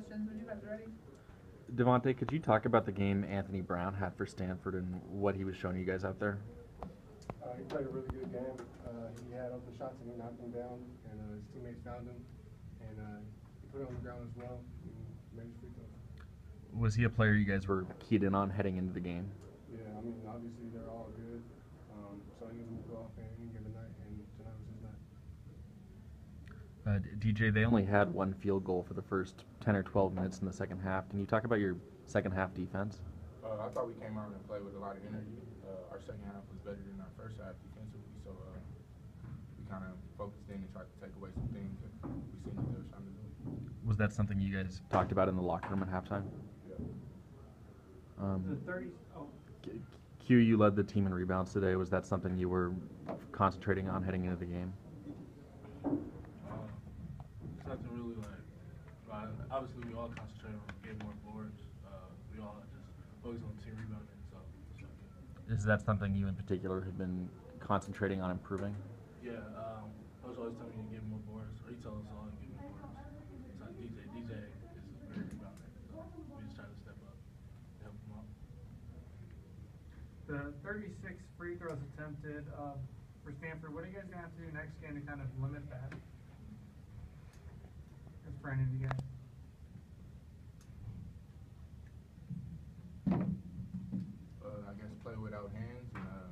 questions when you guys are ready. DaVonte, could you talk about the game Anthony Brown had for Stanford and what he was showing you guys out there? He played a really good game. He had open shots and he knocked them down, and his teammates found him, and he put it on the ground as well and made his free throws. Was he a player you guys were keyed in on heading into the game? Yeah, I mean, obviously they're all good, so any of them will go off any given night, and tonight was his night. DJ, they only had one field goal for the first 10 or 12 minutes in the second half. Can you talk about your second half defense? I thought we came out and played with a lot of energy. Our second half was better than our first half defensively, so we kind of focused in and tried to take away some things that we seen that they were trying to do. Was that something you guys talked about in the locker room at halftime? Yeah. The 30. Q, you led the team in rebounds today. Was that something you were concentrating on heading into the game? Nothing really obviously we all concentrate on getting more boards. We all just focus on team rebounding. So it's not good. Is that something you in particular have been concentrating on improving? Yeah, Coach always telling me to get more boards, or he tells us all to get more boards. It's like DJ is a great rebounder, so we just try to step up and help him out. The 36 free throws attempted for Stanford, what are you guys going to have to do next game to kind of limit that? That's for any of you guys. I guess play without hands and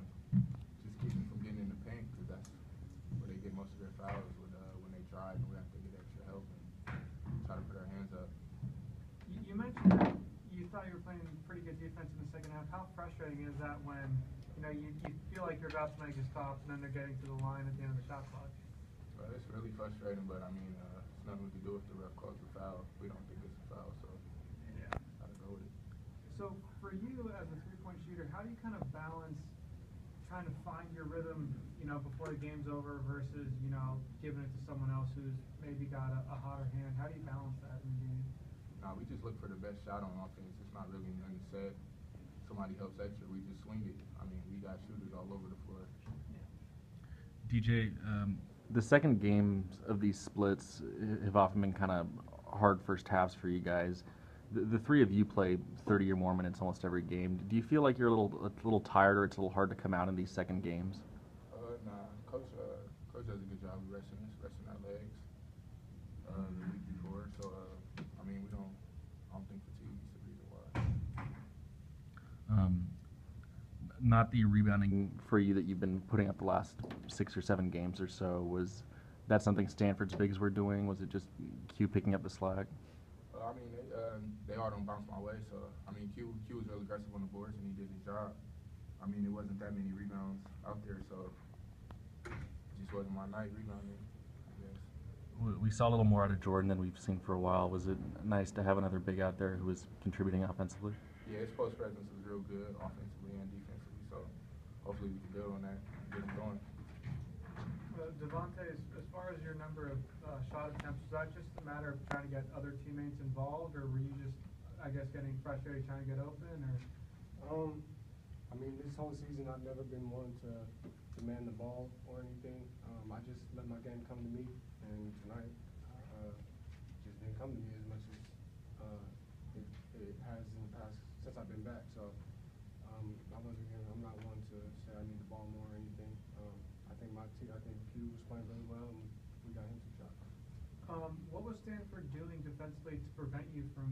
just keep them from getting in the paint, because that's where they get most of their fouls when they drive, and we have to get extra help and try to put our hands up. You mentioned that you thought you were playing pretty good defense in the second half. How frustrating is that when you feel like you're about to make a stop and then they're getting to the line at the end of the shot clock? Well, it's really frustrating, but I mean, it's nothing we can do if the ref calls a foul. We don't think it's a foul, so yeah, gotta go with it. So for you as a three-point shooter, how do you kind of balance trying to find your rhythm, before the game's over versus, giving it to someone else who's maybe got a hotter hand? How do you balance that in the game? No, we just look for the best shot on offense. It's not really nothing said. Somebody helps extra, we just swing it. I mean, we got shooters all over the floor. DJ, the second games of these splits have often been kind of hard first halves for you guys. The three of you play 30 or more minutes almost every game. Do you feel like you're a little tired, or it's a little hard to come out in these second games? Nah, Coach does a good job of resting our legs the week before. So, I mean, I don't think fatigue is the reason why. Not the rebounding for you that you've been putting up the last 6 or 7 games or so. Was that something Stanford's bigs were doing? Was it just Q picking up the slack? I mean, they all don't bounce my way. So, I mean, Q was real aggressive on the boards, and he did his job. I mean, it wasn't that many rebounds out there, so it just wasn't my night rebounding, I guess. We saw a little more out of Jordan than we've seen for a while. Was it nice to have another big out there who was contributing offensively? Yeah, his post presence was real good offensively and defensively, so hopefully we can build on that and get him going. DaVonte, as far as your number of shot attempts, was that just a matter of trying to get other teammates involved, or were you just, I guess, getting frustrated trying to get open? Or I mean, this whole season I've never been one to demand the ball or anything. I just let my game come to me, and tonight just didn't come to me as much as it has in the past since I've been back. So I'm not one to say I need the ball more or anything. I think Q was playing really well, and we got him some shots. What was Stanford doing defensively to prevent you from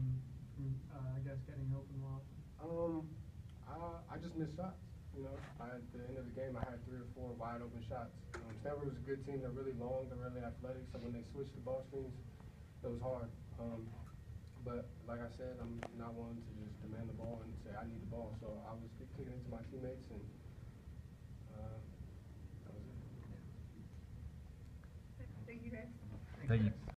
I guess, getting open well? I just missed shots. At the end of the game, I had 3 or 4 wide open shots. Stanford was a good team. They're really long. They're really athletic. So when they switched the ball screens, it was hard. But like I said, I'm not one to just demand the ball and say I need the ball. So I was kicking it to my teammates, and that was it. Thank you, guys. Thank you.